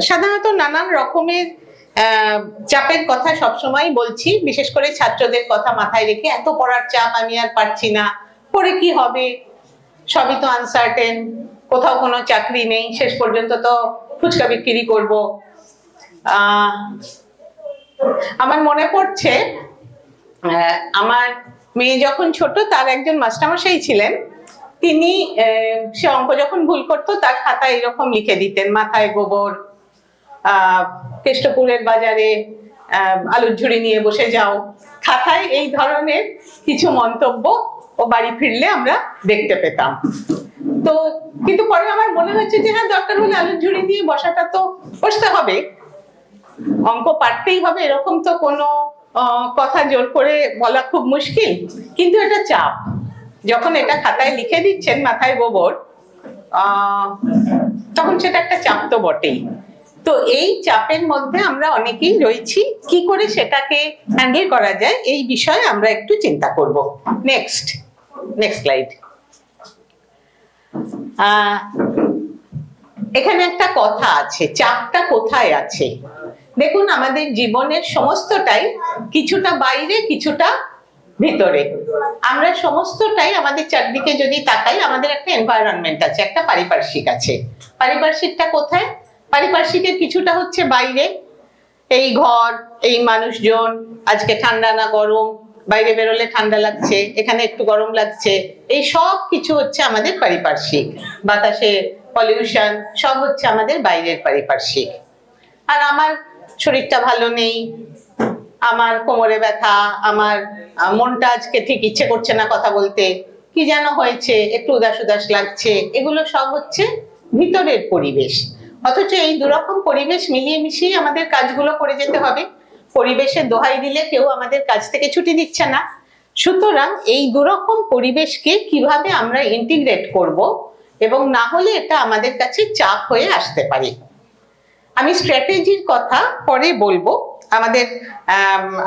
সাধারণত নানান রকমের চাপের কথা সবসময় বলছি, বিশেষ করে ছাত্রদের কথা মাথায় রেখে। এত পড়ার চাপ, আমি আর পারছি না, পরে কি হবে, সবই তো আনসার্টেন, কোথাও কোনো চাকরি নেই, শেষ পর্যন্ত তো ফুচকা বিক্রি করবো। আমার মনে পড়ছে, আমার মেয়ে যখন ছোট, তার একজন মাস্টারমশাই ছিলেন, তিনি সে অঙ্ক যখন ভুল করতো তার খাতায় এরকম লিখে দিতেন, মাথায় গোবর, কেষ্টপুরের বাজারে আলুর ঝুড়ি নিয়ে বসে যাও। খাতায় এই ধরনের কিছু মন্তব্য ও বাড়ি ফিরলে আমরা দেখতে পেতাম। তো কিন্তু পরে আমার মনে হচ্ছে যে হ্যাঁ, দরকার হলে আলুর ঝুড়ি নিয়ে বসাটা তো বসতে হবে, অঙ্ক পারতেই হবে, এরকম তো কোনো কথা জোর করে বলা খুব মুশকিল। কিন্তু এটা চাপ, যখন এটা খাতায় লিখে দিচ্ছেন মাথায় গোবর, তখন সেটা একটা চাপ তো বটেই। তো এই চাপের মধ্যে আমরা অনেকেই রয়েছি, কি করে সেটাকে হ্যান্ডেল করা যায় এই বিষয়ে আমরা একটু চিন্তা করব। Next slide. এখানে একটা কথা আছে, চাপটা কোথায় আছে। দেখুন, আমাদের জীবনের সমস্তটাই কিছুটা বাইরে কিছুটা ভিতরে। আমরা সমস্তটাই আমাদের চারদিকে যদি তাকাই, আমাদের একটা এনভায়রনমেন্ট আছে, একটা পারিপার্শ্বিক আছে। পারিপার্শ্বিকটা কোথায়? পারিপার্শ্বিকের কিছুটা হচ্ছে বাইরে, এই ঘর, এই মানুষজন, আজকে ঠান্ডা না গরম, বাইরে বেরোলে ঠান্ডা লাগছে, এখানে একটু গরম লাগছে, এই সব কিছু হচ্ছে আমাদের পারিপার্শ্বিক। বাতাসে পলিউশন, সব হচ্ছে আমাদের বাইরের পারিপার্শ্বিক। আর আমার শরীরটা ভালো নেই, আমার কোমরে ব্যথা, আমার মনটা আজকে ঠিক ইচ্ছে করছে না কথা বলতে, কি যেন হয়েছে, একটু উদাস উদাস লাগছে, এগুলো সব হচ্ছে ভিতরের পরিবেশ। অথচ এই দুরকম পরিবেশ মিলিয়ে মিশিয়ে আমাদের কাজগুলো করে যেতে হবে। পরিবেশের দোহাই দিলে কেউ আমাদের কাজ থেকে ছুটি দিচ্ছে না। সুতরাং এই দুরকম পরিবেশকে কিভাবে আমরা ইন্টিগ্রেট করব, এবং না হলে এটা আমাদের কাছে চাপ হয়ে আসতে পারে। আমি স্ট্র্যাটেজির কথা পরে বলবো।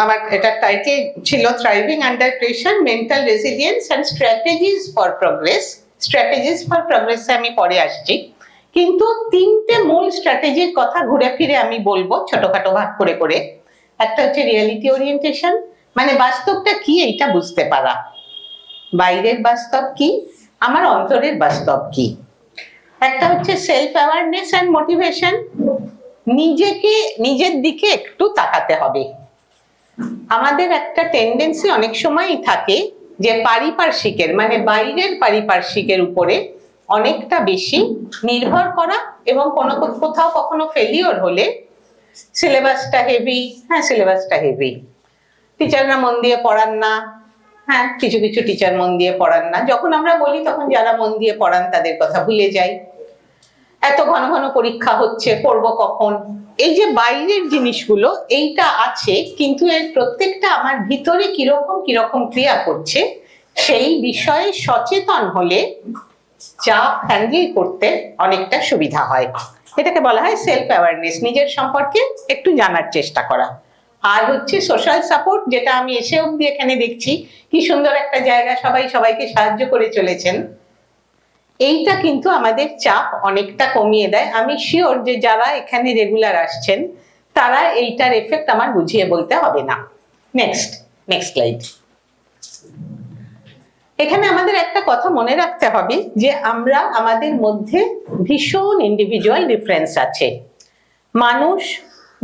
আমার এটা টাইটেল ছিল thriving under pressure, mental resilience and strategies for progress. Strategies for প্রগ্রেসে আমি পরে আসছি, কিন্তু তিনটে মূল স্ট্র্যাটেজির কথা ঘুরে ফিরে আমি বলবো ছোটখাটো ভাগ করে করে। একটা হচ্ছে রিয়েলিটি ওরিয়েন্টেশন, মানে বাস্তবটা কি এইটা বুঝতে পারা, বাইরের বাস্তব কি, আমার অন্তরের বাস্তব কি। একটা হচ্ছে সেলফ অ্যাওয়ারনেস অ্যান্ড মোটিভেশন, নিজের দিকে একটু তাকাতে হবে। আমাদের একটা টেন্ডেন্সি অনেক সময়ই থাকে যে পারিপার্শ্বিকের, মানে বাইরের পারিপার্শ্বিকের উপরে অনেকটা বেশি নির্ভর করা, এবং কোথাও কখনো ফেলিওর হলে সিলেবাসটা হেভি, হ্যাঁ সিলেবাসটা হেভি, টিচাররা মন দিয়ে পড়ান না, হ্যাঁ কিছু কিছু টিচার মন দিয়ে পড়ান না। যখন আমরা বলি তখন যারা মন দিয়ে পড়ান তাদের কথা ভুলে যাই। এত ঘন ঘন পরীক্ষা হচ্ছে, পড়বো কখন, এই যে বাইরের জিনিসগুলো এইটা আছে, কিন্তু এর প্রত্যেকটা আমার ভিতরে কিরকম কিরকম ক্রিয়া করছে সেই বিষয়ে সচেতন হলে চাপ হ্যান্ডেল করতে অনেকটা সুবিধা হয়। এটাকে বলা হয় সেলফ অ্যাওয়ারনেস, নিজের সম্পর্কে একটু জানার চেষ্টা করা। আর হচ্ছে সোশ্যাল সাপোর্ট, যেটা আমি এসে অবধি এখানে দেখছি কি সুন্দর একটা জায়গা, সবাই সবাইকে সাহায্য করে চলেছেন। এইটা কিন্তু আমাদের চাপ অনেকটা কমিয়ে দেয়। আমি শিওর যে যারা এখানে রেগুলার আসছেন তারা এইটার এফেক্ট আমার বুঝিয়ে বলতে হবে না। Next slide. এখানে আমাদের একটা কথা মনে রাখতে হবে যে আমরা আমাদের মধ্যে ভীষণ ইন্ডিভিজুয়াল ডিফারেন্স আছে। মানুষ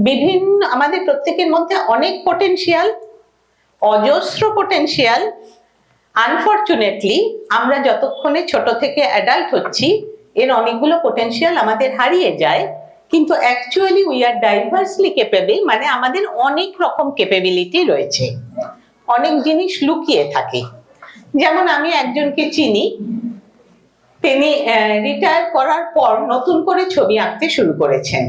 বিভিন্ন, আমাদের প্রত্যেকের মধ্যে অনেক পটেনশিয়াল, অজস্র পটেনশিয়াল। আনফরচুনেটলি আমরা যতক্ষণে ছোট থেকে অ্যাডাল্ট হচ্ছি এর অনেকগুলো পটেনশিয়াল আমাদের হারিয়ে যায়, কিন্তু অ্যাকচুয়ালি উই আর ডাইভার্সলি কেপেবল, মানে আমাদের অনেক রকম ক্যাপাবিলিটি রয়েছে, অনেক জিনিস লুকিয়ে থাকে। যেমন আমি একজনকে চিনি, তিনি রিটায়ার করার পর নতুন করে ছবি আঁকতে শুরু করেছেন।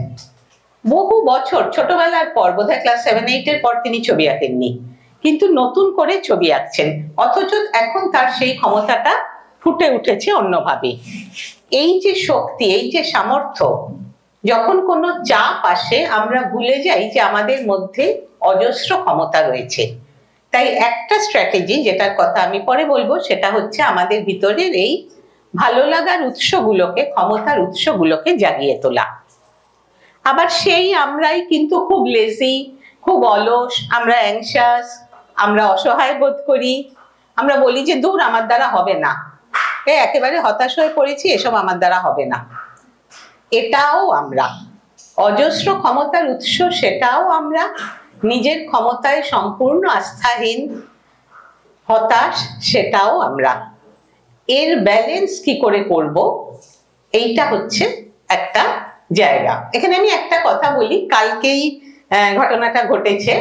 বহু বছর, ছোটবেলার পর, বোধহয় ক্লাস 7-8 পর তিনি ছবি আঁকেননি, কিন্তু নতুন করে ছবি আঁকছেন, অথচ এখন তার সেই ক্ষমতাটা ফুটে উঠেছে অন্যভাবে। এই যে শক্তি, এই যে সামর্থ্য, যখন কোনো চাপ আসে আমরা ভুলে যাই যে আমাদের মধ্যে অজস্র ক্ষমতা রয়েছে। তাই একটা স্ট্র্যাটেজি, যেটার কথা আমি পরে বলবো, সেটা হচ্ছে আমাদের ভিতরের এই ভালো লাগার উৎসগুলোকে, ক্ষমতার উৎসগুলোকে জাগিয়ে তোলা। আবার সেই আমরাই কিন্তু খুব লেজি, খুব অলস, আমরা অ্যাংশাস, আমরা অসহায় বোধ করি, আমরা বলি যে দূর আমার দ্বারা হবে না, একেবারে হতাশ হয়ে পড়েছি, এসব আমার দ্বারা হবে না। এটাও আমরা। অজস্র ক্ষমতার উৎস সেটাও আমরা, নিজের ক্ষমতায় সম্পূর্ণ আস্থাহীন, হতাশ সেটাও আমরা। এর ব্যালেন্স কি করে করব, এইটা হচ্ছে একটা জায়গা। এখানে আমি একটা কথা বলি, কালকেই ঘটনাটা ঘটেছে।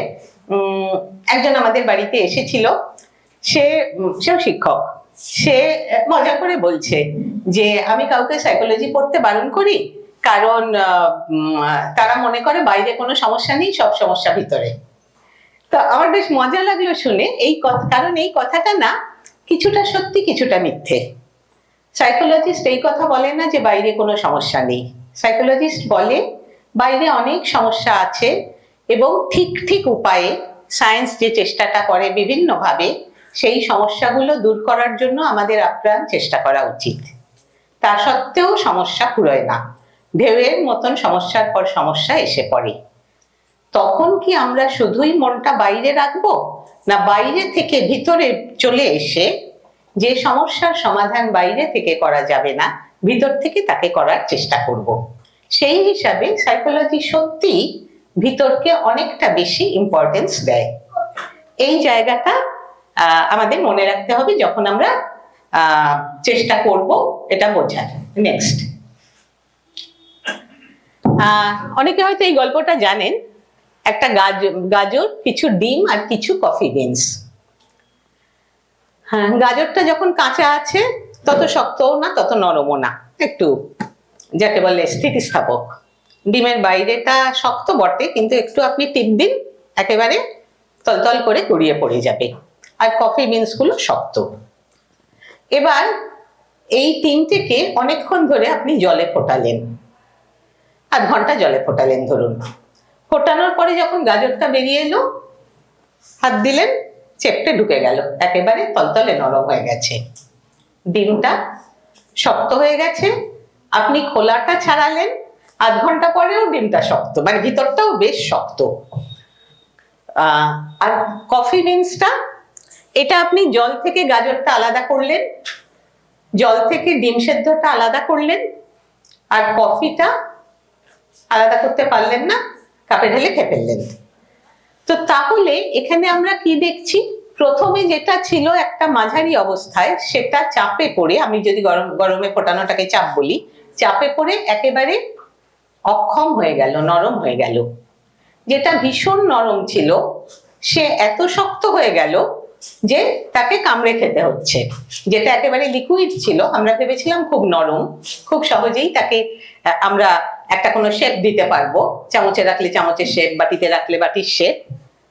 একজন আমাদের বাড়িতে এসেছিল, সেও শিক্ষক। সে মজা করে বলছে যে আমি কাউকে সাইকোলজি পড়তে বারণ করি, কারণ তারা মনে করে বাইরে কোনো সমস্যা নেই, সব সমস্যা ভিতরে। তো আমার বেশ মজা লাগলো শুনে এই কথা, কারণ এই কথাটা না কিছুটা সত্যি কিছুটা মিথ্যে। সাইকোলজিস্ট এই কথা বলে না যে বাইরে কোনো সমস্যা নেই। সাইকোলজিস্ট বলে বাইরে অনেক সমস্যা আছে এবং ঠিক ঠিক উপায়ে সায়েন্স যে চেষ্টাটা করে বিভিন্নভাবে সেই সমস্যাগুলো দূর করার জন্য আমাদের আপ্রাণ চেষ্টা করা উচিত। তা সত্ত্বেও সমস্যা ফুরোয় না, ঢেউয়ের মতন সমস্যার পর সমস্যা এসে পড়ে। তখন কি আমরা শুধুই মনটা বাইরে রাখবো, না বাইরে থেকে ভিতরে চলে এসে যে সমস্যার সমাধান বাইরে থেকে করা যাবে না, ভিতর থেকে তাকে করার চেষ্টা করব? সেই হিসাবে সাইকোলজি সত্যি ভিতরকে অনেকটা বেশি ইম্পর্টেন্স দেয়। এই জায়গাটা আমাদের মনে রাখতে হবে যখন আমরা চেষ্টা করব এটা বোঝার। নেক্সট, অনেকে হয়তো এই গল্পটা জানেন। একটা গাজর, কিছু ডিম আর কিছু কফি বিনস। হ্যাঁ, গাজরটা যখন কাঁচা আছে তত শক্তও না তত নরমও না, একটু যাকে বলে স্থিতিস্থাপক। ডিমের বাইরেটা শক্ত বটে, কিন্তু একটু আপনি টিপ দিন একেবারে তলতল করে গড়িয়ে পড়ে যাবে। আর কফি বিনস গুলো শক্ত। এবার এই তিনটেকে অনেকক্ষণ ধরে আপনি জলে ফোটালেন, আধ ঘন্টা জলে ফোটালেন ধরুন। ফোটানোর পরে যখন গাজরটা বেরিয়ে এলো, হাত দিলেন, চেপটে ঢুকে গেল, একেবারে তলতলে নরম হয়ে গেছে। ডিমটা শক্ত হয়ে গেছে, আপনি খোলাটা ছাড়ালেন, আধ ঘন্টা পরেও ডিমটা শক্ত, মানে ভিতরটাও বেশ শক্ত। আর কফি বিনসটা, এটা আপনি জল থেকে গাজরটা আলাদা করলেন, জল থেকে ডিম সেদ্ধটা আলাদা করলেন, আর কফিটা আলাদা করতে পারলেন না, কাপে ঢেলে খেয়ে ফেললেন। তো তাহলে এখানে আমরা কি দেখছি, প্রথমে যেটা ছিল একটা মাঝারি অবস্থায় সেটা চাপে পড়ে, আমি যদি গরমে ফোটানোটাকে চাপ বলি, চাপে পড়ে একেবারে অক্ষম হয়ে গেল, নরম হয়ে গেল। যেটা ভীষণ নরম ছিল সে এত শক্ত হয়ে গেল যে তাকে কামড়ে খেতে হচ্ছে। যেটা একেবারে লিকুইড ছিল, আমরা ভেবেছিলাম খুব নরম, খুব সহজেই তাকে আমরা একটা কোনো শেপ দিতে পারবো, চামচে রাখলে চামচের শেপ, বাটিতে রাখলে বাটির শেপ।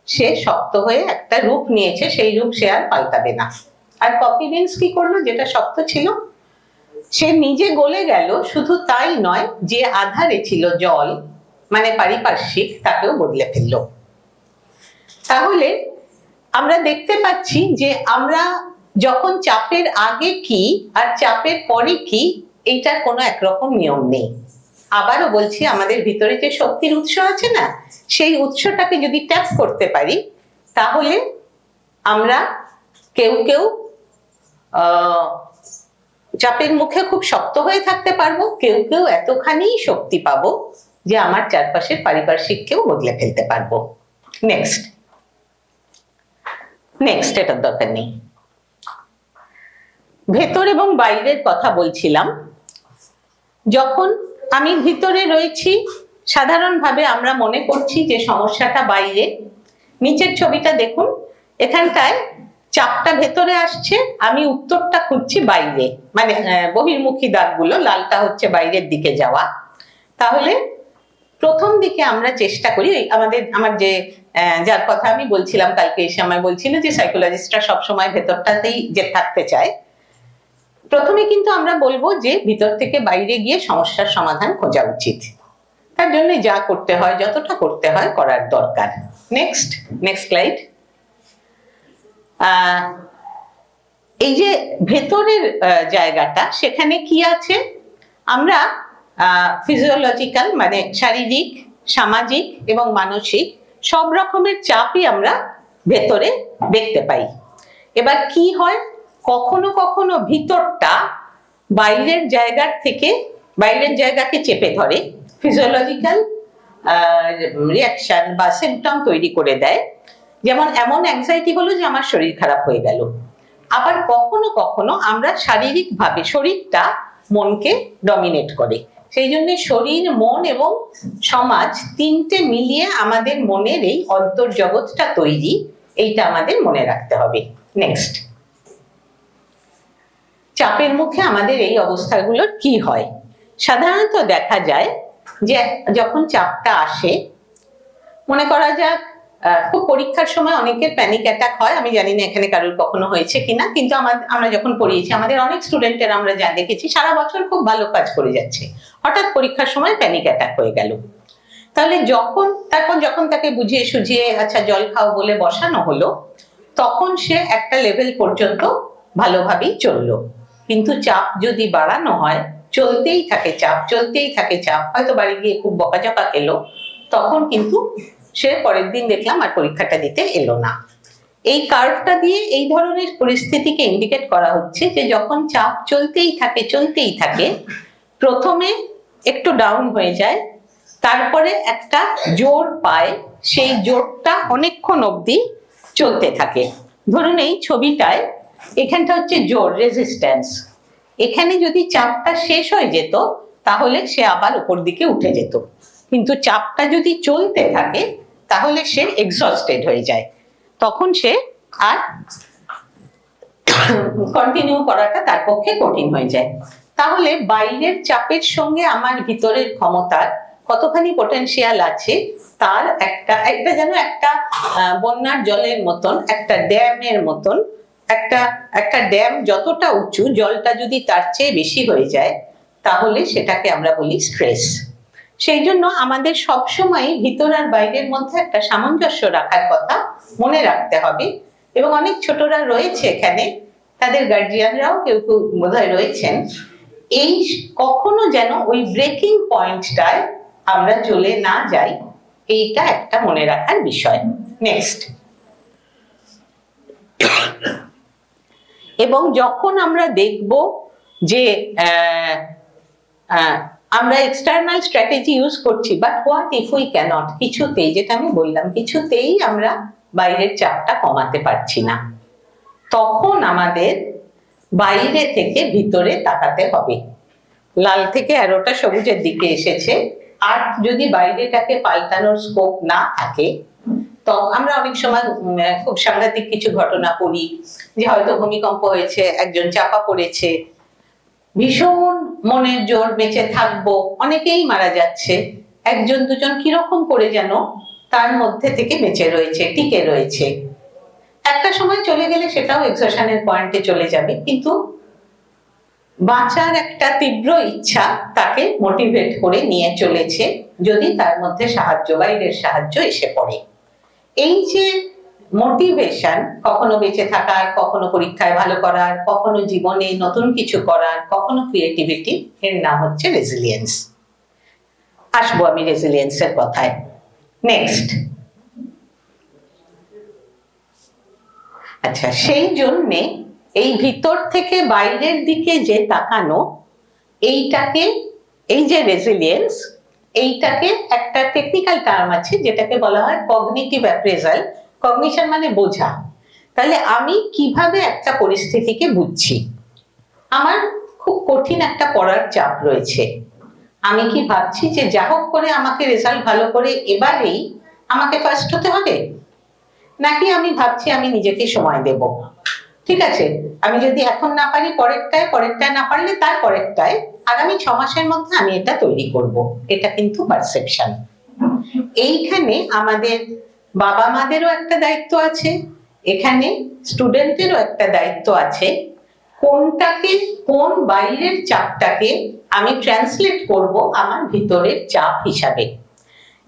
সে শক্ত হয়ে একটা রূপ নিয়েছে, সেই রূপ সে আর পাল্টাবে না। আর কফি বিনস কি করলো, যেটা শক্ত ছিল সে নিজে গলে গেল, শুধু তাই নয়, যে আধারে ছিল জল মানে পারিপার্শ্বিক, তাকেও বদলে ফেললো। তাহলে আমরা দেখতে পাচ্ছি যে আমরা যখন চাপের আগে কি আর চাপের পরে কি, এইটার কোনো একরকম নিয়ম নেই। আবারও বলছি, আমাদের ভিতরে যে শক্তির উৎস আছে না, সেই উৎসটাকে যদি ট্যাপ করতে পারি, তাহলে আমরা কেউ কেউ চাপের মুখে খুব শক্ত হয়ে থাকতে পারবো, কেউ কেউ এতখানি শক্তি পাবো যে আমার চারপাশের পারিপার্শ্বিককেও বদলে ফেলতে পারবো। নেক্সট, এটার দরকার নেই। ভেতর এবং বাইরের কথা বলছিলাম। যখন আমি ভিতরে রয়েছি, সাধারণভাবে আমরা মনে করছি যে সমস্যাটা বাইরে। নিচের ছবিটা দেখুন, এখানটায় চাপটা ভেতরে আসছে, আমি উত্তরটা খুঁজছি বাইরে, মানে বহির্মুখী দাগগুলো, লালটা হচ্ছে বাইরের দিকে যাওয়া। তাহলে প্রথম দিকে আমরা চেষ্টা করি, আমার যে যার কথা আমি বলছিলাম কালকে এসে আমায় বলছিল যে সাইকোলজিস্টরা সবসময় ভেতরটাতেই যে থাকতে চায়। প্রথমে কিন্তু আমরা বলবো যে ভিতর থেকে বাইরে গিয়ে সমস্যার সমাধান খোঁজা উচিত। তার জন্য যা করতে হয়, যতটা করতে হয় করার দরকার। Next slide. এই যে ভেতরের জায়গাটা, সেখানে কি আছে, আমরা ফিজিওলজিক্যাল মানে শারীরিক, সামাজিক এবং মানসিক সব রকমের চাপই আমরা ভেতরে দেখতে পাই। এবার কি হয়, কখনো কখনো ভিতরটা বাইরের জায়গাকে চেপে ধরে, ফিজিওলজিক্যাল রিয়াকশন বা সিমটম তৈরি করে দেয়। যেমন এমন অ্যাংজাইটি হলো যে আমার শরীর খারাপ হয়ে গেল। আবার কখনো কখনো আমরা শারীরিকভাবে শরীরটা মনকে ডমিনেট করে। সেই জন্য শরীর, মন এবং সমাজ তিনটে মিলিয়ে আমাদের মনের এই অন্তর্জগৎটা তৈরি, এইটা আমাদের মনে রাখতে হবে। নেক্সট, চাপের মুখে আমাদের এই অবস্থাগুলোর কি হয়? সাধারণত দেখা যায় যে যখন চাপটা আসে, মনে করা যাক খুব পরীক্ষার সময় অনেকের প্যানিক অ্যাটাক হয়। আমি জানি না এখানে কারোর কখনো হয়েছে কিনা, কিন্তু আমরা যখন পড়িয়েছি আমাদের অনেক স্টুডেন্টের আমরা যা দেখেছি সারা বছর খুব ভালো কাজ করে যাচ্ছে, হঠাৎ পরীক্ষার সময় প্যানিক অ্যাটাক হয়ে গেল। তাহলে তারপর যখন তাকে বুঝিয়ে সুঝিয়ে আচ্ছা জল খাও বলে বসানো হলো, তখন সে একটা লেভেল পর্যন্ত ভালোভাবেই চললো। কিন্তু চাপ যদি বাড়ানো হয়, চলতেই থাকে চাপ, হয়তো বাড়ি গিয়ে খুব বকাঝকা খেলো, তখন কিন্তু সে পরের দিন দেখলাম আর পরীক্ষাটা দিতে এলো না। এই কার্ভটা দিয়ে এই ধরনের পরিস্থিতিকে ইন্ডিকেট করা হচ্ছে যে যখন চাপ চলতেই থাকে, প্রথমে একটু ডাউন হয়ে যায়, তারপরে একটা জোর পায়, সেই জোরটা অনেকক্ষণ অবধি চলতে থাকে। ধরুন এই ছবিটায় এখানটা হচ্ছে জোর, রেজিস্ট্যান্স। এখানে যদি চাপটা শেষ হয়ে যেত তাহলে সে আবার উপর দিকে উঠে যেত, কিন্তু চাপটা যদি চলতে থাকে তাহলে সে এক্সস্টেড হয়ে যায়, তখন সে আর কন্টিনিউ করাটা তার পক্ষে কঠিন হয়ে যায়। তাহলে বাইরের চাপের সঙ্গে আমার ভিতরের ক্ষমতার কতখানি পটেনশিয়াল আছে তার একটা যেন একটা বন্যার জলের মতন, একটা ড্যামের মতন। একটা ড্যাম যতটা উঁচু, জলটা যদি তার চেয়ে বেশি হয়ে যায় তাহলে সেটাকে আমরা বলি স্ট্রেস। সেই জন্য আমাদের সবসময় ভিতর আর বাইরের মধ্যে একটা সামঞ্জস্য রাখার কথা মনে রাখতে হবে। এবং অনেক ছোটরা রয়েছে এখানে, তাদের গার্জিয়ানরাও কেউ কেউ বোধহয় রয়েছেন, এই কখনো যেন ওই ব্রেকিং পয়েন্টটায় আমরা চলে না যাই, এইটা একটা মনে রাখার বিষয়। নেক্সট, এবং যখন আমরা দেখব যে আমরা এক্সটার্নাল স্ট্র্যাটেজি ইউজ করছি, but what if we can't, কিছুতেই, যেটা আমি বললাম, কিছুতেই আমরা বাইরের চাপটা কমাতে পারছি না, তখন আমাদের বাইরে থেকে ভিতরে তাকাতে হবে। লাল থেকে অ্যারোটা সবুজের দিকে এসেছে, আর যদি বাইরেটাকে পাল্টানোর স্কোপ না থাকে, তো আমরা অনেক সময় খুব সাংঘাতিক কিছু ঘটনা পড়ি, যে হয়তো ভূমিকম্প হয়েছে, একজন চাপা পড়েছে, ভীষণ মনের জোর, বেঁচে থাকবো, অনেকেই মারা যাচ্ছে, একজন দুজন কিরকম করে যেন তার মধ্যে থেকে বেঁচে রয়েছে, টিকে রয়েছে। একটা সময় চলে গেলে সেটাও এক্সশনের পয়েন্টে চলে যাবে, কিন্তু বাঁচার একটা তীব্র ইচ্ছা তাকে মোটিভেট করে নিয়ে চলেছে, যদি তার মধ্যে বাইরের সাহায্য এসে পড়ে। এই যে মোটিভেশন, কখনো বেঁচে থাকার, কখনো পরীক্ষায় ভালো করার, কখনো জীবনে নতুন কিছু করার, কখনো ক্রিয়েটিভিটি, এর নাম হচ্ছে রেজিলিয়েন্স। আসবো আমি রেজিলিয়েন্সের কথায়। নেক্সট, আচ্ছা, সেই জন্যে এই ভিতর থেকে বাইরের দিকে যে তাকানো, এইটাকে, এই যে রেজিলিয়েন্স, এইটাকে একটা টেকনিক্যাল টার্ম আছে যেটাকে বলা হয় কগনিটিভ অ্যাপ্রেজাল। কগনিশন মানে বোঝা। তাহলে আমি কিভাবে একটা পরিস্থিতিকে বুঝছি, আমার খুব কঠিন একটা পড়ার চাপ রয়েছে, আমি কি ভাবছি যে যা হোক করে আমাকে রেজাল্ট ভালো করে এবারেই আমাকে ফার্স্ট হতে হবে, নাকি আমি ভাবছি আমি নিজেকে সময় দেব, ঠিক আছে, আমি যদি এখন না পারি পরেরটায় না পারলে তার পরেরটায়, আগামী 6 মাসের মধ্যে আমি এটা তৈরি করব। এটা কিন্তু পারসেপশন। এইখানে আমাদের বাবা মাদেরও একটা দায়িত্ব আছে, এখানে স্টুডেন্টেরও একটা দায়িত্ব আছে, কোন বাইরের চাপটাকে আমি ট্রান্সলেট করব আমার ভিতরের চাপ হিসাবে।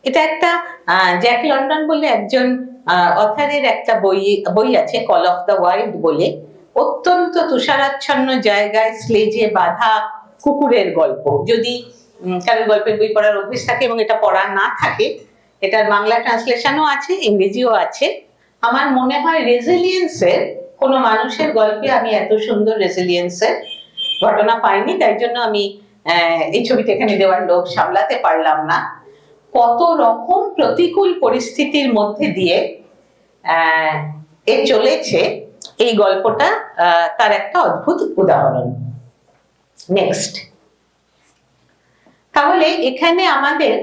এটা একটা জ্যাক লন্ডন বলে একজন অথারের একটা বই আছে, কল অফ দ্য ওয়াইল্ড বলে, অত্যন্ত তুষারাচ্ছন্ন জায়গায় স্লেজে বাঁধা কুকুরের গল্প। যদি কারণ গল্পের বই পড়ার অভ্যেস থাকে এবং এটা পড়া না থাকে, এটার বাংলা ট্রান্সলেশনও আছে, ইংরেজিও আছে। আমার মনে হয় রেজিলিয়েন্সের কোনো মানুষের গল্পে আমি এত সুন্দর রেজিলিয়েন্সের ঘটনা পাইনি, তাই জন্য আমি এই ছবিটা এখানে দেওয়ার লোভ সামলাতে পারলাম না। কত রকম প্রতিকূল পরিস্থিতির মধ্যে দিয়ে এ চলেছে এই গল্পটা তার একটা অদ্ভুত উদাহরণ। নেক্সট। তাহলে এখানে আমাদের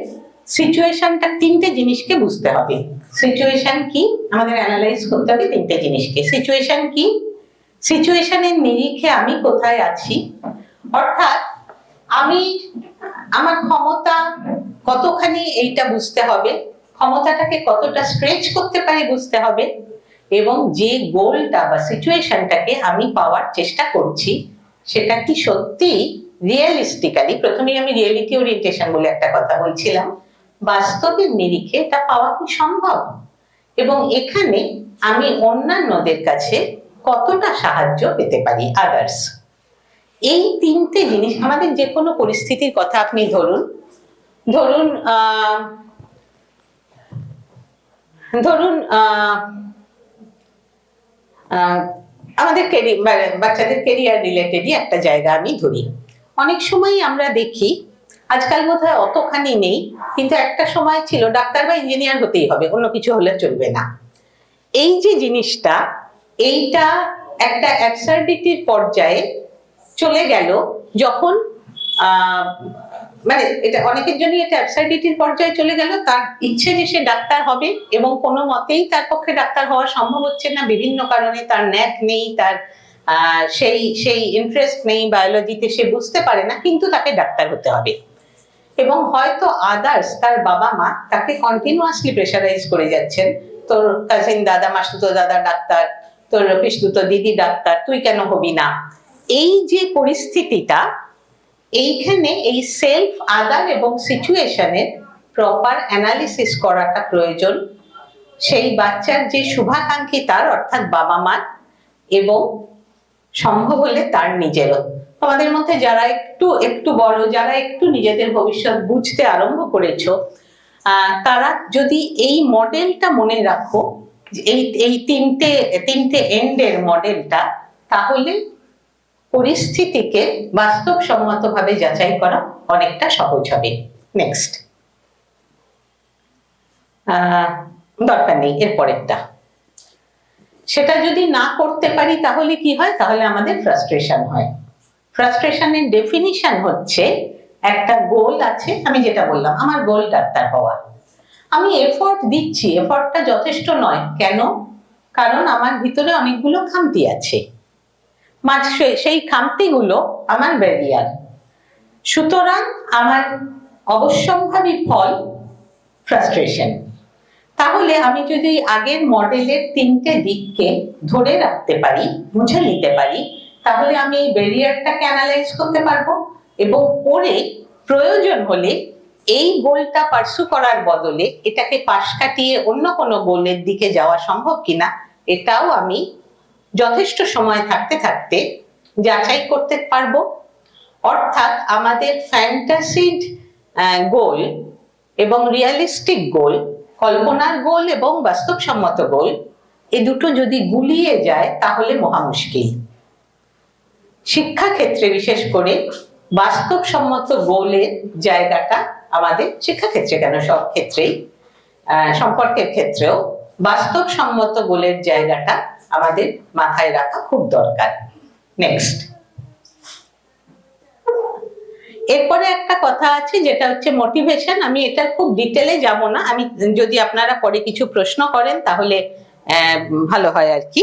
সিচুয়েশনটা, তিনটে জিনিসকে বুঝতে হবে। সিচুয়েশন কি, আমাদের অ্যানালাইজ করতে হবে তিনটে জিনিসকে। সিচুয়েশন কি, সিচুয়েশনের নিরিখে আমি কোথায় আছি, অর্থাৎ আমি আমার ক্ষমতা কতখানি এইটা বুঝতে হবে, ক্ষমতাটাকে কতটা স্ট্রেচ করতে পারি বুঝতে হবে, এবং যে গোলটা বা সিচুয়েশনটাকে আমি পাওয়ার চেষ্টা করছি সেটা কি সত্যি রিয়েলিস্টিক্যালি, প্রথমে আমি রিয়েলিটি ওরিয়েন্টেশন বলে একটা কথা বলছিলাম, বাস্তবের নিরিখে এটা পাওয়া কি সম্ভব, এবং এখানে আমি অন্যান্যদের কাছে কতটা সাহায্য পেতে পারি, আদার্স। এই তিনটে জিনিস আমাদের যে কোনো পরিস্থিতির কথা আপনি ধরুন, আমাদের বাচ্চাদের কেরিয়ার রিলেটেডই একটা জায়গা আমি ধরি। অনেক সময় আমরা দেখি, আজকাল বোধহয় অতখানি নেই, কিন্তু একটা সময় ছিল ডাক্তার বা ইঞ্জিনিয়ার হতেই হবে, অন্য কিছু হলে চলবে না। এই যে জিনিসটা, এইটা একটা অ্যাবসার্ডিটির পর্যায়ে চলে গেল যখন মানে এটা অনেকের জন্য এটা অ্যাবসার্ডিটির পর্যায়ে চলে গেল। তার ইচ্ছে যে সে ডাক্তার হবে এবং কোনো মতেই তার পক্ষে ডাক্তার হওয়া সম্ভব হচ্ছে না, বিভিন্ন কারণে তার ন্যাক নেই, তার সেই ইন্টারেস্ট নেই বায়োলজিতে, সে বুঝতে পারে না, কিন্তু তাকে ডাক্তার হতে হবে। এবং হয়তো আদার্স তার বাবা মা তাকে কন্টিনিউয়াসলি প্রেশারাইজ করে যাচ্ছেন, তোর কাজিন দাদা, মাসতুতো দাদা ডাক্তার, তোর পিসতুতো দিদি ডাক্তার, তুই কেন হবি না। এই যে পরিস্থিতিটা, এইখানে এই সেলফ, আদার এবং সিচুয়েশনের প্রপার অ্যানালিসিস করাটা প্রয়োজন। সেই বাচ্চার যে শুভাকাঙ্ক্ষী তার, অর্থাৎ বাবা মা, এবং সম্ভব হলে তার নিজেরও। আমাদের মধ্যে যারা একটু বড়, যারা একটু নিজেদের ভবিষ্যৎ বুঝতে আরম্ভ করেছো, তারা যদি এই মডেলটা মনে রাখো, এই তিনটে এন্ডের মডেলটা, তাহলে পরিস্থিতিকে বাস্তবসম্মতভাবে যাচাই করা অনেকটা সহজ হবে। নেক্সট। দরকার নেই এর পরেরটা। সেটা যদি না করতে পারি তাহলে কি হয়, তাহলে আমাদের ফ্রাস্ট্রেশন হয়। ফ্রাস্ট্রেশনের ডেফিনিশন হচ্ছে, একটা গোল আছে, আমি যেটা বললাম আমার গোল ডাক্তার হওয়া, আমি এফোর্ট দিচ্ছি, এফোর্টটা যথেষ্ট নয়, কেন? কারণ আমার ভিতরে অনেকগুলো খামতি আছে, সেই খামতিগুলো আমার ব্যারিয়ার। সুতরাং আমার অবশ্যম্ভাবী ফল ফ্রাস্ট্রেশন। তাহলে আমি যদি আগের মডেলের তিনটে দিককে ধরে রাখতে পারি, বুঝে নিতে পারি, তাহলে আমি এই ব্যারিয়ারটাকে অ্যানালাইজ করতে পারবো, এবং পরে প্রয়োজন হলে এই গোলটা পার্সু করার বদলে এটাকে পাশ কাটিয়ে অন্য কোনো গোলের দিকে যাওয়া সম্ভব কিনা, এটাও আমি যথেষ্ট সময় থাকতে থাকতে যাচাই করতে পারবো। অর্থাৎ আমাদের ফ্যান্টাসিড গোল এবং রিয়েলিস্টিক গোল, কল্পনার গোল এবং বাস্তবসম্মত গোল, এই দুটো যদি গুলিয়ে যায় তাহলে মহা মুশকিল। শিক্ষাক্ষেত্রে বিশেষ করে বাস্তবসম্মত গোলের জায়গাটা আমাদের, শিক্ষাক্ষেত্রে কেন, সব ক্ষেত্রেই, সম্পর্কের ক্ষেত্রেও বাস্তবসম্মত গোলের জায়গাটা আমাদের মাথায় রাখা খুব দরকার। নেক্সট। এরপরে একটা কথা আছে যেটা হচ্ছে মোটিভেশন। আমি এটা খুব ডিটেলে যাব না, আমি যদি আপনারা পরে কিছু প্রশ্ন করেন তাহলে ভালো হয় আর কি।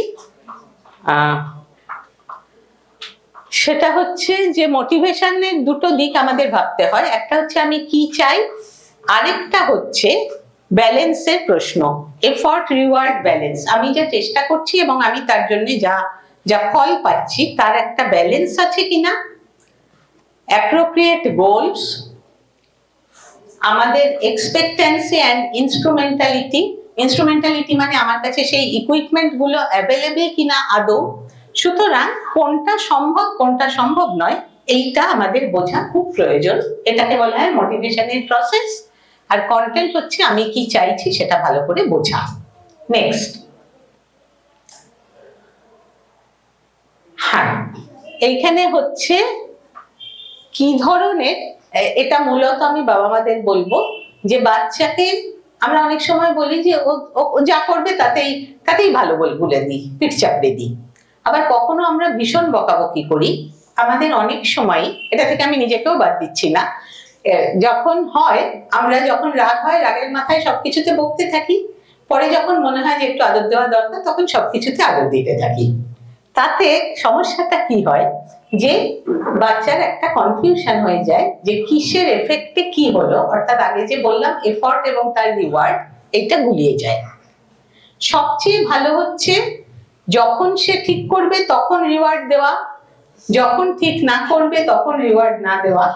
সেটা হচ্ছে যে মোটিভেশনের দুটো দিক আমাদের ভাবতে হয়, একটা হচ্ছে আমি কি চাই, আরেকটা হচ্ছে ব্যালেন্সের প্রশ্ন, এফর্ট রিওয়ার্ড ব্যালেন্স। আমি যা চেষ্টা করছি এবং আমি তার জন্য যা ফল পাচ্ছি তার একটা ব্যালেন্স আছে কিনা। অ্যাপ্রোপ্রিয়েট গোলস, আমাদের এক্সপেক্টেন্সি অ্যান্ড ইনস্ট্রুমেন্টালিটি। ইনস্ট্রুমেন্টালিটি মানে আমার কাছে সেই ইকুইপমেন্ট গুলো অ্যাভেলেবল কিনা আদৌ। সুতরাং কোনটা সম্ভব কোনটা সম্ভব নয় এইটা আমাদের বোঝা খুব প্রয়োজন। এটাকে বলা হয় মোটিভেশনের প্রসেস, আর কন্টেন্ট হচ্ছে আমি কি চাইছি সেটা ভালো করে বোঝা। নেক্সট, হ্যাঁ, এইখানে হচ্ছে কি ধরনের, এটা মূলত আমি বাবা মাদের বলবো যে বাচ্চাকে আমরা অনেক সময় বলি যে ও যা করবে তাতেই ভালো বলে দিই, পিঠ চাপড়ে দিই। আবার কখনো আমরা ভীষণ বকাবকি করি। আমাদের অনেক সময়, এটা থেকে আমি নিজেকেও বাদ দিচ্ছি না, যখন হয় আমরা যখন রাগ হয়, রাগের মাথায় সবকিছুতে বকতে থাকি, পরে যখন মনে হয় যে একটু আদর দেওয়া দরকার তখন সবকিছুতে আদর দিতে থাকি। তাতে সমস্যাটা কি হয় যে বাচ্চার একটা কনফিউশন হয়ে যায় যে কিসের এফেক্টে কি হলো, অর্থাৎ আগে যে বললাম এফর্ট এবং তার রিওয়ার্ড, এটা গুলিয়ে যায়। সবচেয়ে ভালো হচ্ছে যখন সে ঠিক করবে তখন রিওয়ার্ড দেওয়া, যখন ঠিক না করবে তখন রিওয়ার্ড না দেওয়া।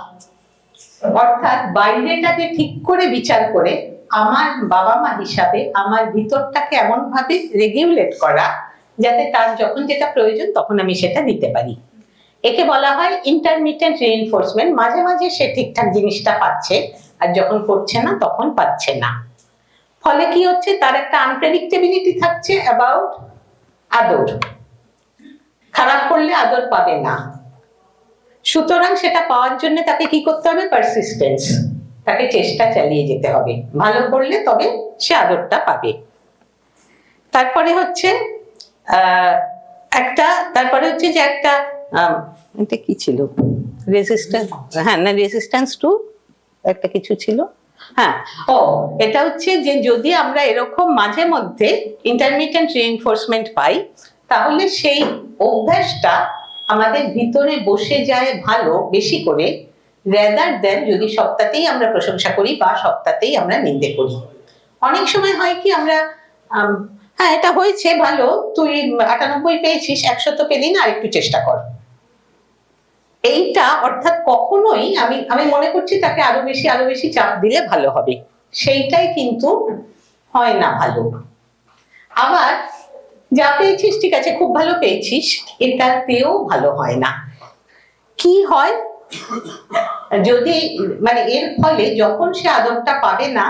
অর্থাৎ বাইরেটাকে ঠিক করে বিচার করে আমার বাবা মা হিসাবে আমার ভিতরটাকে এমন ভাবে রেগুলেট করা যাতে তার যখন যেটা প্রয়োজন তখন আমি সেটা দিতে পারি। একে বলা হয় ইন্টারমিটেন্ট রিইনফোর্সমেন্ট। মাঝে মাঝে সে ঠিকঠাক জিনিসটা পাচ্ছে, আর যখন করছে না তখন পাচ্ছে না। ফলে কি হচ্ছে, তার একটা আনপ্রেডিক্টেবিলিটি থাকছে অ্যাবাউট আদর। খারাপ করলে আদর পাবে না, সুতরাং সেটা পাওয়ার জন্য তাকে কি করতে হবে, পারসিস্টেন্স, তাকে চেষ্টা চালিয়ে যেতে হবে। ভালো করলে তবে সে আদরটা পাবে। তারপরে হচ্ছে যে একটা এটা কি ছিল, রেজিস্ট্যান্স, হ্যাঁ না রেজিস্ট্যান্স টু একটা কিছু ছিল, হ্যাঁ, এটা হচ্ছে যে যদি আমরা এরকম মাঝে মধ্যে ইন্টারমিটেন্ট রিইনফোর্সমেন্ট পাই তাহলে সেই অভ্যাসটা আমাদের ভিতরে বসে যায় ভালো, বেশি করে, রেদার দেন যদি সপ্তাহতেই আমরা প্রশংসা করি বা সপ্তাহতেই আমরা নিন্দে করি। অনেক সময় হয় কি আমরা হ্যাঁ এটা হয়েছে ভালো, তুই 98 পেয়েছিস, 100 তো পেলি না, আরেকটু চেষ্টা কর। এইটা অর্থাৎ কখনোই আমি মনে করছি তাকে আরো বেশি চাপ দিলে ভালো হবে, সেইটাই কিন্তু হয় না ভালো। আবার যা পেয়েছিস ঠিক আছে, খুব ভালো পেয়েছিস, এটাতেও ভালো হয় না। কি হয়, যদি মানে এর ফলে যখন সে আদরটা পাবে না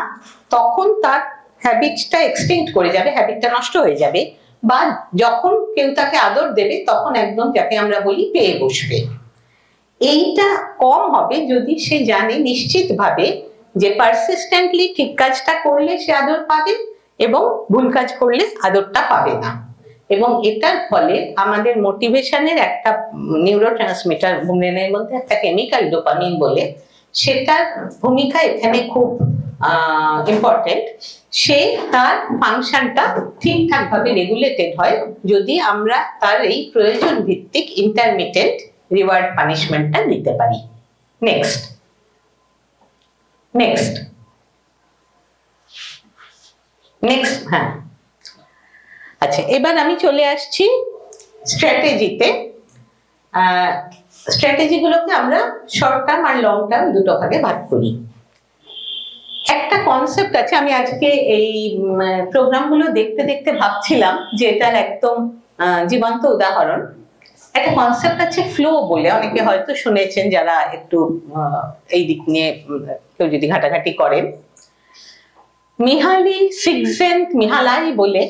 তখন তার হ্যাবিটটা এক্সটিংক্ট করে যাবে, হ্যাবিটটা নষ্ট হয়ে যাবে, বা যখন কেউ তাকে আদর দেবে তখন একদম যাকে আমরা বলি পেয়ে বসবে। এইটা কম হবে যদি সে জানে নিশ্চিতভাবে যে পারসিস্টেন্টলি ঠিক কাজটা করলে সে আদর পাবে এবং ভুল কাজ করলে আদরটা পাবে না। এবং এটার ফলে আমাদের মোটিভেশনের একটা নিউরোট্রান্সমিটার, ব্রেনের মধ্যে একটা কেমিক্যাল ডোপামিন বলে, সেটার ভূমিকা এখানে খুব ইম্পর্টেন্ট। সে তার ফাংশনটা ঠিকঠাক ভাবে রেগুলেটেড হয় যদি আমরা তার এই প্রয়োজন ভিত্তিক ইন্টারমিটেন্ট রিওয়ার্ড পানিশমেন্টটা দিতে পারি। নেক্সট, হ্যাঁ, আচ্ছা, এবার আমি চলে আসছি স্ট্র্যাটেজিতে। স্ট্র্যাটেজিগুলোকে আমরা শর্ট টার্ম আর লং টার্ম দুটো ভাগে ভাগ করি। একটা কনসেপ্ট আছে, আমি আজকে এই প্রোগ্রামগুলো দেখতে দেখতে ভাবছিলাম যে এটার একদম জীবন্ত উদাহরণ। একটা কনসেপ্ট আছে ফ্লো বলে, অনেকে হয়তো শুনেছেন যারা একটু এই দিক নিয়ে কেউ যদি ঘাটাঘাটি করেন। মিহালি সিক্সেন্ট-মিহালাই বলে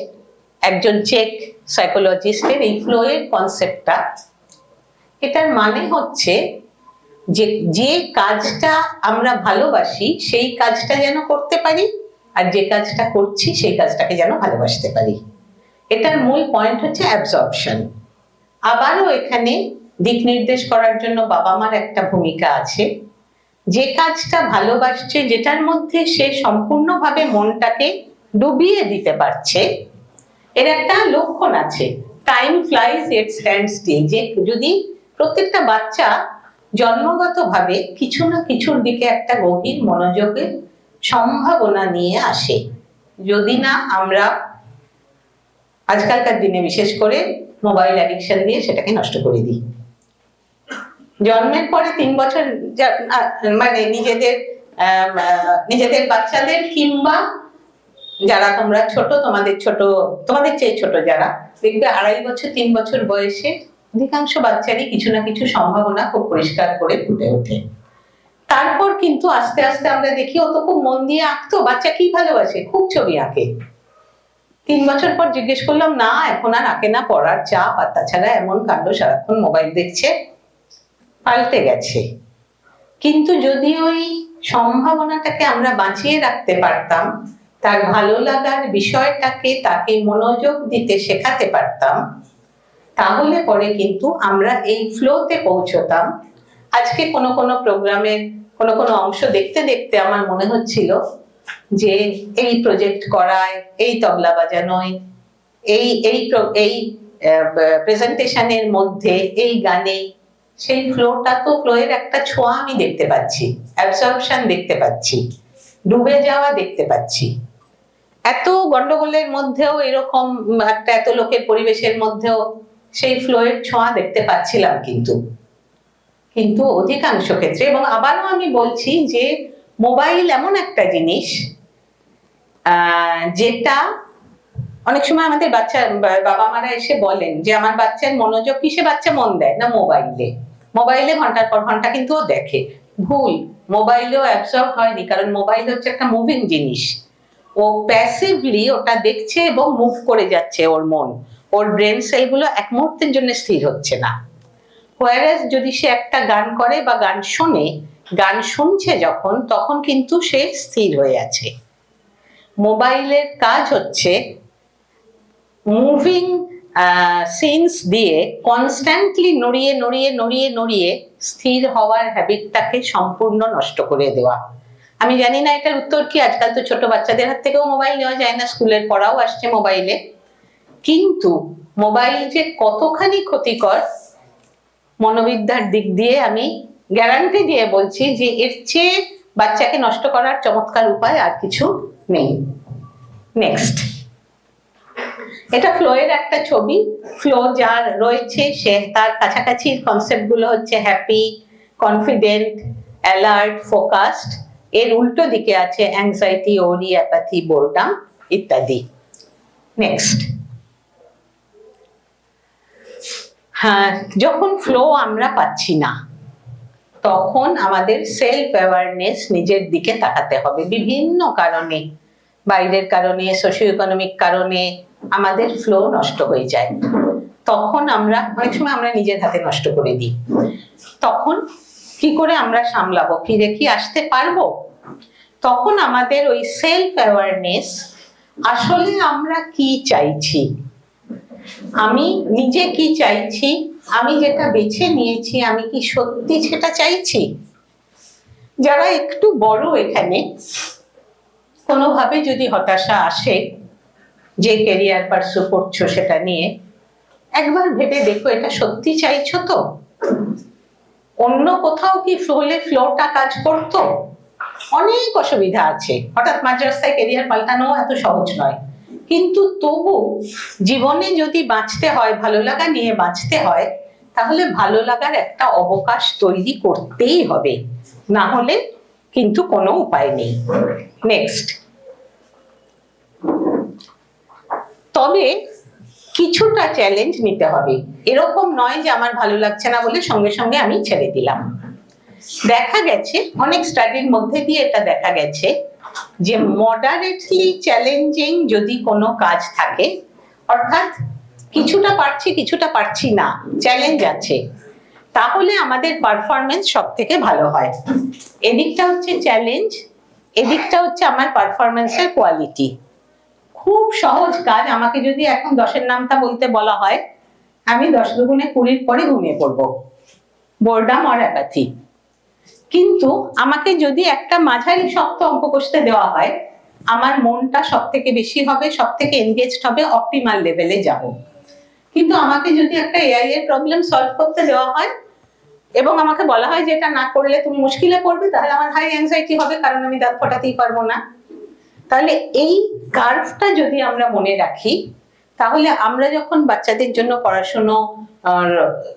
একজন চেক সাইকোলজিস্টের এই ফ্লো এর কনসেপ্টটা। এটার মানে হচ্ছে যে কাজটা আমরা ভালোবাসি সেই কাজটা যেন করতে পারি, আর যে কাজটা করছি সেই কাজটাকে যেন ভালোবাসতে পারি। এটার মূল পয়েন্ট হচ্ছে অ্যাবজর্পশন। আবারও এখানে দিক নির্দেশ করার জন্য বাবা মার একটা ভূমিকা আছে। যে কাজটা ভালোবাসছে, যেটার মধ্যে সে সম্পূর্ণভাবে মনটাকে ডুবিয়ে দিতে পারছে, এর একটা লক্ষণ আছে, time flies it stands still. যে যদি প্রত্যেকটা বাচ্চা জন্মগতভাবে কিছু না কিছুর দিকে একটা গভীর মনোযোগের সম্ভাবনা নিয়ে আসে, যদি না আমরা আজকালকার দিনে বিশেষ করে মোবাইল অ্যাডিকশন দিয়ে সেটাকে নষ্ট করে দিই। জন্মের পরে 3 বছর মানে নিজেদের বাচ্চাদের, কিংবা যারা তোমরা ছোট, তোমাদের চেয়ে ছোট যারা, দেখবে 2.5 বছর 3 বছর বয়সে অধিকাংশ বাচ্চারই কিছু না কিছু সম্ভাবনা খুব পরিষ্কার করে ফুটে ওঠে। তারপর কিন্তু আস্তে আস্তে আমরা দেখি ও তো খুব মন দিয়ে আঁকতো, বাচ্চা কি ভালোবাসে, খুব ছবি আঁকে। 3 বছর পর জিজ্ঞেস করলাম, না এখন আর আঁকে না, পড়ার চাপ, আর তাছাড়া এমন কাণ্ড, সারাক্ষণ মোবাইল দেখছে। পাল্টে গেছে। কিন্তু যদি ওই সম্ভাবনাটাকে আমরা বাঁচিয়ে রাখতে পারতাম, তার ভালো লাগার বিষয়টাকে তাকে মনোযোগ দিতে শেখাতে পারতাম, তাহলে পরে কিন্তু আমরা এই ফ্লোতে পৌঁছতাম। আজকে কোনো প্রোগ্রামের কোনো অংশ দেখতে দেখতে আমার মনে হচ্ছিল যে এই প্রজেক্ট করায়, এই তবলা বাজানোয়, এই প্রেজেন্টেশনের মধ্যে, এই গানে, সেই ফ্লোয়ের একটা ছোঁয়া আমি দেখতে পাচ্ছি, অ্যাবসর্পশন দেখতে পাচ্ছি, ডুবে যাওয়া দেখতে পাচ্ছি। এত গন্ডগোলের মধ্যেও, এরকম একটা এত লোকের পরিবেশের মধ্যেও সেই ফ্লোয়ের ছোঁয়া দেখতে পাচ্ছিলাম কিন্তু অধিকাংশ ক্ষেত্রে। এবং আবারও আমি বলছি যে মোবাইল এমন একটা জিনিস যেটা অনেক সময় আমাদের বাবা মারা এসে বলেন যে আমার বাচ্চার মনোযোগ কিসে, বাচ্চা মন দেয় না মোবাইলে ঘন্টার পর ঘন্টা কিন্তু ও দেখে। ভুল, মোবাইলেও অ্যাবসর্ব হয়নি, কারণ মোবাইল হচ্ছে একটা মুভিং জিনিস। ও প্যাসিভলি ওটা দেখছে এবং মুভ করে যাচ্ছে ওর মন, ওর ব্রেন সেলগুলো এক মুহূর্তের জন্য স্থির হচ্ছে না। হোয়ারাস যদি সে একটা গান করে বা গান শোনে, গান শুনছে যখন, তখন কিন্তু সে স্থির হয়ে আছে। মোবাইলের কাজ হচ্ছে মুভিং সিনস দিয়ে কনস্ট্যান্টলি নড়িয়ে নড়িয়ে নড়িয়ে নড়িয়ে স্থির হওয়ার হ্যাবিটটাকে সম্পূর্ণ নষ্ট করে দেওয়া। আমি জানি না এটার উত্তর কি, আজকাল তো ছোট বাচ্চাদের হাত থেকেও মোবাইল নেওয়া যায় না, স্কুলের পড়াও আসছে মোবাইলে। কিন্তু মোবাইল যে কতখানি ক্ষতিকর মনোবিদ্যার দিক দিয়ে আমি গ্যারান্টি দিয়ে বলছি যে এর চেয়ে বাচ্চাকে নষ্ট করার চমৎকার উপায় আর কিছু নেই। নেক্সট, এটা ফ্লোয়ের একটা ছবি। ফ্লো যার রয়েছে সে তার কাছাকাছি কনসেপ্ট গুলো হচ্ছে হ্যাপি, কনফিডেন্ট, অ্যালার্ট, ফোকাসড। এর উল্টো দিকে আছে অ্যাংজাইটি, ওরি, অ্যাপাথি, বোরডাম ইত্যাদি। নেক্সট, হ্যাঁ, যখন ফ্লো আমরা পাচ্ছি না, তখন আমাদের সেলফ অ্যাওয়ারনেস, নিজের দিকে তাকাতে হবে। বিভিন্ন কারণে, বাইরের কারণে, সোশিও ইকোনমিক কারণে আমাদের ফ্লো নষ্ট হয়ে যায়। তখন অনেক সময় আমরা নিজের হাতে নষ্ট করে দিই। তখন কি করে আমরা সামলাবো, ফিরে কি আসতে পারবো? তখন আমাদের ওই সেলফ অ্যাওয়ারনেস, আসলে আমরা কি চাইছি, আমি নিজে কি চাইছি, আমি যেটা বেছে নিয়েছি আমি কি সত্যি সেটা চাইছি। যারা একটু বড়, এখানে কোনোভাবে যদি হতাশা আসে যে ক্যারিয়ার পার্সু করছো সেটা নিয়ে, একবার ভেবে দেখো এটা সত্যি চাইছো তো? অন্য কোথাও কি ফ্লোটা কাজ করতো? অনেক অসুবিধা আছে, হঠাৎ মাঝ রাস্তায় ক্যারিয়ার পাল্টানো এত সহজ নয়। কিন্তু তবু জীবনে যদি বাঁচতে হয়, ভালো লাগা নিয়ে বাঁচতে হয়, তাহলে ভালো লাগার একটা অবকাশ তৈরি করতেই হবে, না হলে কিন্তু কোনো উপায় নেই। নেক্সট, তবে কিছুটা চ্যালেঞ্জ নিতে হবে। এরকম নয় যে আমার ভালো লাগছে না বলে সঙ্গে সঙ্গে আমি ছেড়ে দিলাম। দেখা গেছে, অনেক স্টাডির মধ্যে দিয়ে এটা দেখা গেছে যে মডারেটলি চ্যালেঞ্জিং যদি কোনো কাজ থাকে, অর্থাৎ কিছুটা পারছি কিছুটা পারছি না, চ্যালেঞ্জ আছে, তাহলে আমাদের পারফরমেন্স সব থেকে ভালো হয়। এদিকটা হচ্ছে চ্যালেঞ্জ, এদিকটা হচ্ছে আমার পারফরমেন্সের কোয়ালিটি। খুব সহজ কাজ, আমাকে যদি এখন 10-এর নামটা বলতে বলা হয়, আমি 10 দুগুণে 20 পরে ঘুমিয়ে পড়বো, বোরডাম আর অ্যাপাথি। কিন্তু আমাকে যদি একটা মাঝারি শক্ত অঙ্ক কষতে দেওয়া হয়, আমার মনটা সব থেকে বেশি হবে, সব থেকে এনগেজড হবে, অপটিমাল লেভেলে যাব। কিন্তু আমাকে যদি একটা এআই এর প্রবলেম সলভ করতে দেওয়া হয় এবং আমাকে বলা হয় যে এটা না করলে তুমি মুশকিলে পড়বে, তাহলে আমার হাই অ্যাংজাইটি হবে, কারণ আমি দাঁত ফোটাতেই পারবো না। তাহলে এই কার্ভটা যদি আমরা মনে রাখি, তাহলে আমরা যখন বাচ্চাদের জন্য পড়াশোনা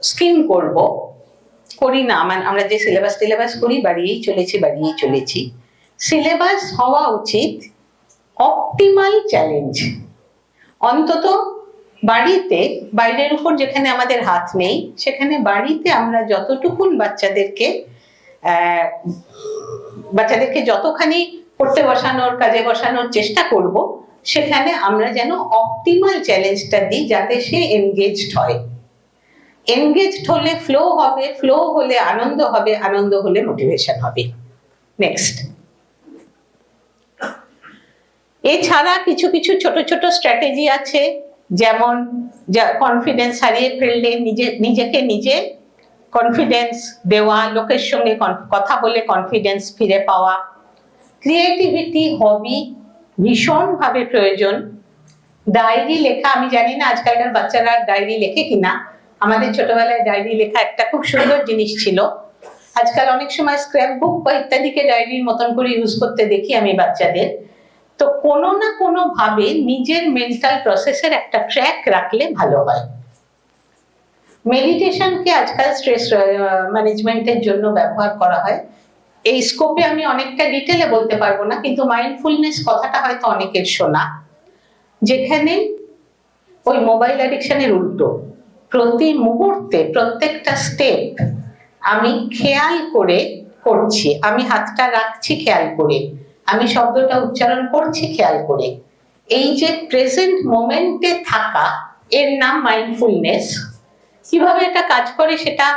স্কিম করি না, আমরা যে সিলেবাস করি বাড়িয়েই চলেছি। সিলেবাস হওয়া উচিত অপটিমাল চ্যালেঞ্জ, অন্তত বাড়িতে, বাইরের উপর যেখানে আমাদের হাত নেই, সেখানে বাড়িতে আমরা যতটুকুন বাচ্চাদেরকে যতখানি পড়তে বসানোর, কাজে বসানোর চেষ্টা করব, সেখানে আমরা যেন অপটিমাল চ্যালেঞ্জটা দিই, যাতে সে এনগেজড হয়। এনগেজড হলে ফ্লো হবে, ফ্লো হলে আনন্দ হবে, আনন্দ হলে মোটিভেশন হবে। নেক্সট। এছাড়া কিছু কিছু ছোট ছোট স্ট্র্যাটেজি আছে, যেমন কনফিডেন্স হারিয়ে ফেললে নিজেকে নিজে কনফিডেন্স দেওয়া, লোকের সঙ্গে কথা বলে কনফিডেন্স ফিরে পাওয়া। ক্রিয়েটিভিটি, হবি ভীষণভাবে প্রয়োজন। ডায়েরি লেখা, আমি জানি না আজকালকার বাচ্চারা ডায়েরি লেখে কিনা, আমাদের ছোটবেলায় ডায়েরি লেখা একটা খুব সুন্দর জিনিস ছিল। আজকাল অনেক সময় স্ক্র্যাপ বুক বা ইত্যাদিকে ডায়েরির মতন করে ইউজ করতে দেখি আমি বাচ্চাদের। তো কোনো না কোনো ভাবে নিজের মেন্টাল প্রসেসের একটা ট্র্যাক রাখলে ভালো হয়। মেডিটেশনকে আজকাল স্ট্রেস ম্যানেজমেন্টের জন্য ব্যবহার করা হয়। এই স্কোপে আমি অনেকটা ডিটেলে বলতে পারবো না, কিন্তু মাইন্ডফুলনেস কথাটা হয়তো অনেকের শোনা, যেখানে ওই মোবাইল অ্যাডিকশনের উল্টো প্রতি মুহূর্তে প্রত্যেকটা স্টেপ আমি খেয়াল করে করছি, আমি হাতটা রাখছি খেয়াল করে, আমি শব্দটা উচ্চারণ করছি খেয়াল করে। এই যে প্রেজেন্ট মোমেন্টে থাকা, এর নাম মাইন্ডফুলনেস। কিভাবে এটা কাজ করে সেটা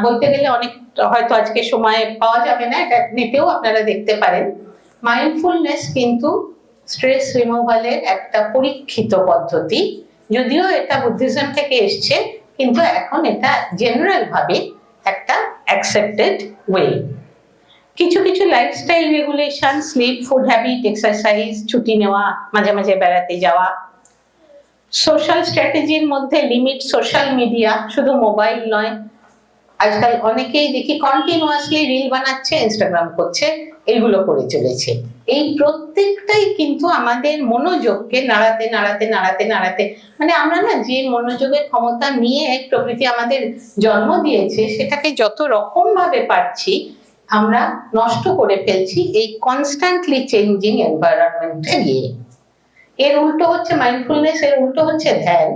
বলতে গেলে অনেক হয়তো আজকে সময় পাওয়া যাবে না, এটা নেটেও আপনারা দেখতে পারেন। মাইন্ডফুলনেস কিন্তু স্ট্রেস রিমুভালের একটা পরীক্ষিত পদ্ধতি, যদিও এটা বুদ্ধিজম থেকে এসছে, কিন্তু এখন এটা জেনারেল ভাবে একটা অ্যাকসেপ্টেড ওয়ে। কিছু কিছু lifestyle regulation, sleep, food habit, exercise, ছুটি নেওয়া, মাঝে মাঝে বেড়াতে যাওয়া। সোশ্যাল স্ট্র্যাটেজির মধ্যে লিমিট সোশ্যাল মিডিয়া, শুধু মোবাইল নয়, আজকাল অনেকেই দেখি কন্টিনিউয়াসলি রিল বানাচ্ছে, ইনস্টাগ্রাম করছে, এইগুলো করে চলেছে। এই প্রত্যেকটাই কিন্তু আমাদের মনোযোগকে নাড়াতে নাড়াতে নাড়াতে নাড়াতে, মানে আমরা না যে মনোযোগের ক্ষমতা নিয়ে প্রকৃতি আমাদের জন্ম দিয়েছে, সেটাকে যত রকম ভাবে পারছি আমরা নষ্ট করে ফেলছি এই কনস্ট্যান্টলি চেঞ্জিং এনভায়রনমেন্টে গিয়ে। এর উল্টো হচ্ছে মাইন্ডফুলনেস, এর উল্টো হচ্ছে ধ্যান,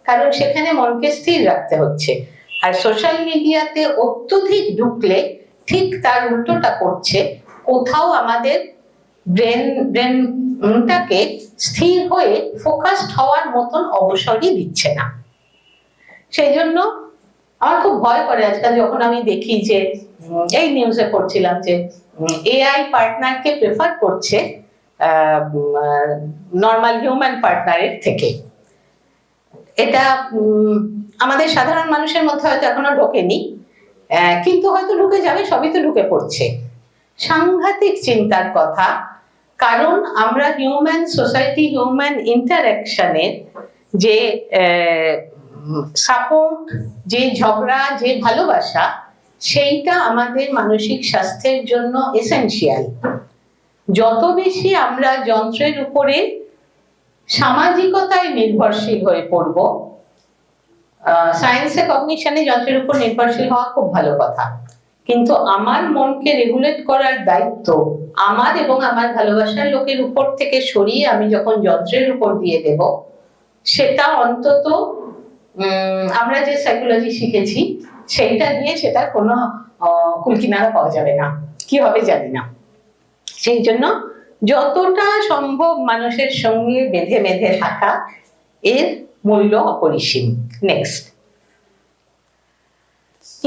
কারণ সেখানে মনকে স্থির রাখতে হচ্ছে। আর সোশ্যাল মিডিয়াতে অত্যধিক ঢুকলে ঠিক তার উল্টোটা করছে, কোথাও আমাদের ব্রেনটাকে স্থির হয়ে ফোকাসড হওয়ার মতন অবসরই দিচ্ছে না। সেই জন্য আমার খুব ভয় করে আজকাল যখন আমি দেখি যে, এই নিউজে পড়ছিলাম যে এআই পার্টনারকে প্রেফার করছে নর্মাল হিউম্যান পার্টনারের থেকে। এটা আমাদের সাধারণ মানুষের মধ্যে হয়তো এখনো ঢোকেনি, কিন্তু হয়তো ঢুকে যাবে, সবই তো ঢুকে পড়ছে। সাংঘাতিক চিন্তার কথা, কারণ আমরা হিউম্যান সোসাইটি, হিউম্যান ইন্টারঅ্যাকশনের যে সাপোর্ট, যে ঝগড়া, যে ভালোবাসা, সেইটা আমাদের মানসিক স্বাস্থ্যের জন্য এসেনশিয়াল। যত বেশি আমরা যন্ত্রের উপরে সামাজিকতায় নির্ভরশীল হয়ে পড়ব, সায়েন্সে কগনিশনে যন্ত্রের উপর নির্ভরশীল হওয়া খুব ভালো কথা, কিন্তু আমার মনকে রেগুলেট করার দায়িত্ব আমার এবং আমার ভালোবাসার লোকের উপর থেকে সরিয়ে আমি যখন যন্ত্রের উপর দিয়ে দেব, সেটা অন্তত আমরা যে সাইকোলজি শিখেছি সেইটা দিয়ে সেটার কোনো কুলকিনারা পাওয়া যাবে না, কি হবে জানি না। সেই জন্য যতটা সম্ভব মানুষের সঙ্গে বেঁধে বেঁধে থাকা, এর মূল্য অপরিসীম। নেক্সট,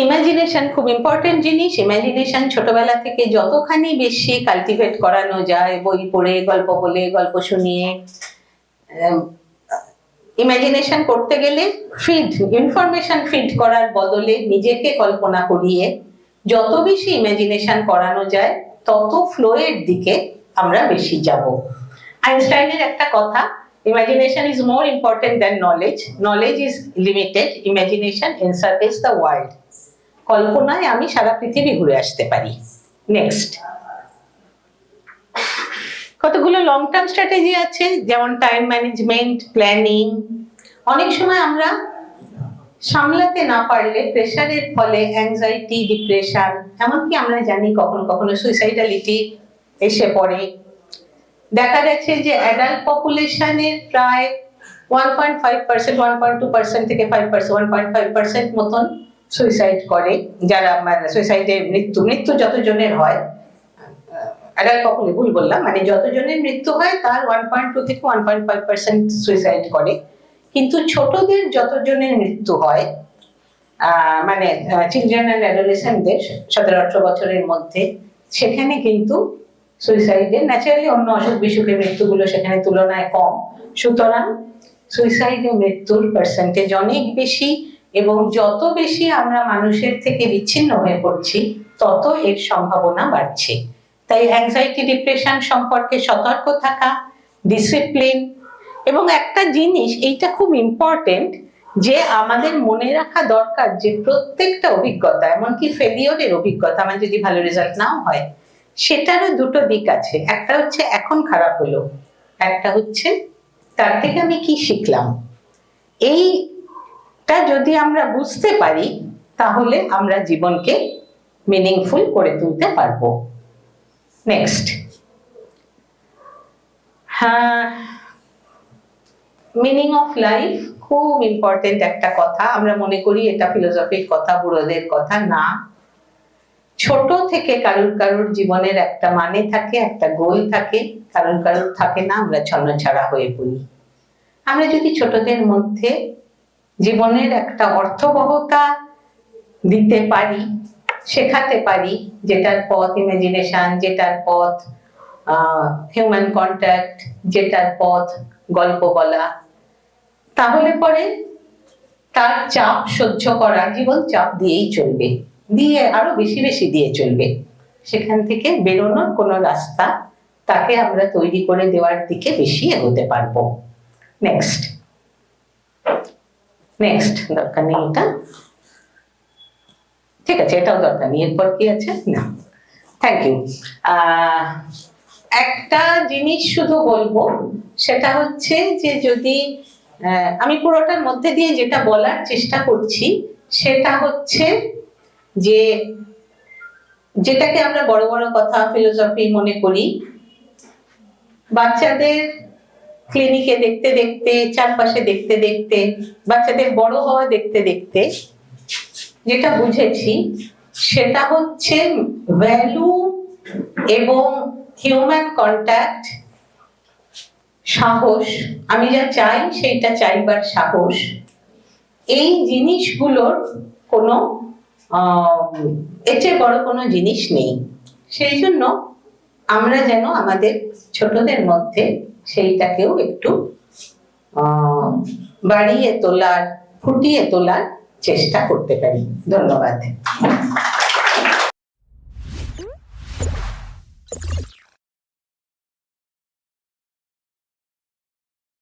ইমাজিনেশন খুব ইম্পর্টেন্ট জিনিস। ইমাজিনেশন ছোটবেলা থেকে যতখানি বেশি কালটিভেট করানো যায়, বই পড়ে, গল্প বলে, গল্প শুনিয়ে, ইমাজিনেশন করতে গেলে ইনফরমেশন ফিড করার বদলে নিজেকে কল্পনা করিয়ে যত বেশি ইমাজিনেশন করানো যায়, তত ফ্লোয়ের দিকে আমরা বেশি যাব। আইনস্টাইনের একটা কথা, imagination is more important than knowledge, knowledge is limited, imagination encircles the world. কল্পনায় আমি সারা পৃথিবী ঘুরে আসতে পারি। নেক্সট, কতগুলো লং টার্ম স্ট্র্যাটেজি আছে, যেমন টাইম ম্যানেজমেন্ট, প্ল্যানিং। অনেক সময় আমরা সামলাতে না পারলে প্রেশারের ফলে অ্যাংজাইটি, ডিপ্রেশন, এমনকি আমরা জানি কখনো কখনো সুইসাইডালিটি এসে পড়ে। দেখা গেছে যে অ্যাডাল্ট পপুলেশনের প্রায় 1.5%, 1.2% থেকে 5%, 1.5% মতন সুইসাইড করে, যারা মানে সুইসাইডের মৃত্যু যতজনের হয়, অ্যাডাল্ট পপুলেশন ভুল বললাম, মানে যতজনের মৃত্যু হয় তার 1.2 থেকে 1.5% সুইসাইড করে। কিন্তু ছোটদের যতজনের মৃত্যু হয়, মানে চিলড্রেন অ্যান্ড অ্যাডোলেসেন্টদের 17-18 বছরের মধ্যে, সেখানে কিন্তু সুইসাইডের ন্যাচারালি অন্য অসুখ বিসুখের মৃত্যুগুলো সেখানে তুলনায় কম। সুতরাং সুইসাইডের মৃত্যুর পার্সেন্টেজ অনেক বেশি, এবং যত বেশি আমরা মানুষের থেকে বিচ্ছিন্ন হয়ে পড়ছি তত এর সম্ভাবনা বাড়ছে। তাই অ্যাংজাইটি ডিপ্রেশন সম্পর্কে সতর্ক থাকা, ডিসিপ্লিন, এবং একটা জিনিস এইটা খুব ইম্পর্টেন্ট যে আমাদের মনে রাখা দরকার যে প্রত্যেকটা অভিজ্ঞতা, এমনকি ফেলিওরের অভিজ্ঞতা, আমার যদি ভালো রেজাল্ট নাও হয়, সেটারও দুটো দিক আছে। একটা হচ্ছে এখন খারাপ হলো, একটা হচ্ছে তার থেকে আমি কি শিখলাম। এইটা যদি আমরা বুঝতে পারি তাহলে আমরা জীবনকে মিনিংফুল করে তুলতে পারবো। নেক্সট, মিনিং অফ লাইফ খুব ইম্পর্টেন্ট একটা কথা। আমরা মনে করি এটা ফিলোসফির কথা, বুড়োদের কথা। না, ছোট থেকে কারুর জীবনের একটা মানে থাকে, একটা গোল থাকে, কারুর থাকে না, আমরা ছন্নছাড়া হয়ে পড়ি। আমরা যদি ছোটদের মধ্যে জীবনের একটা অর্থবহতা দিতে পারি, শেখাতে পারি, যেটার পথ ইমাজিনেশন, যেটার পথ হিউম্যান কন্ট্যাক্ট, যেটার পথ গল্প বলা, তাহলে পরে তার চাপ সহ্য করা, জীবন চাপ দিয়েই চলবে, দিয়ে আরো বেশি বেশি দিয়ে চলবে। সেখান থেকে বেরোনোর কোনো রাস্তা তাকে আমরা তৈরি করে দেওয়ার দিকে বেশি এগোতে পারবো। নেক্সট, দরকার নেই এটা, ঠিক আছে, এটাও দরকার নেই। এরপর কি আছে? না, থ্যাংক ইউ। একটা জিনিস শুধু বলবো, সেটা হচ্ছে যে যদি আমি পুরোটার মধ্যে দিয়ে যেটা বলার চেষ্টা করছি সেটা হচ্ছে যে যেটাকে আমরা বড় বড় কথা ফিলোসফি মনে করি, বাচ্চাদের ক্লিনিকে দেখতে দেখতে, চারপাশে দেখতে দেখতে, বাচ্চাদের বড় হওয়া দেখতে দেখতে যেটা বুঝেছি সেটা হচ্ছে ভ্যালু এবং হিউম্যান কন্ট্যাক্ট, সাহস, আমি যা চাই সেইটা চাইবার সাহস, এই জিনিসগুলোর কোনো এর চেয়ে বড় কোনো জিনিস নেই। সেই জন্য আমরা যেন আমাদের ছোটদের মধ্যে সেইটাকেও একটু বাড়িয়ে তোলার, ফুটিয়ে তোলার চেষ্টা করতে পারি। ধন্যবাদ।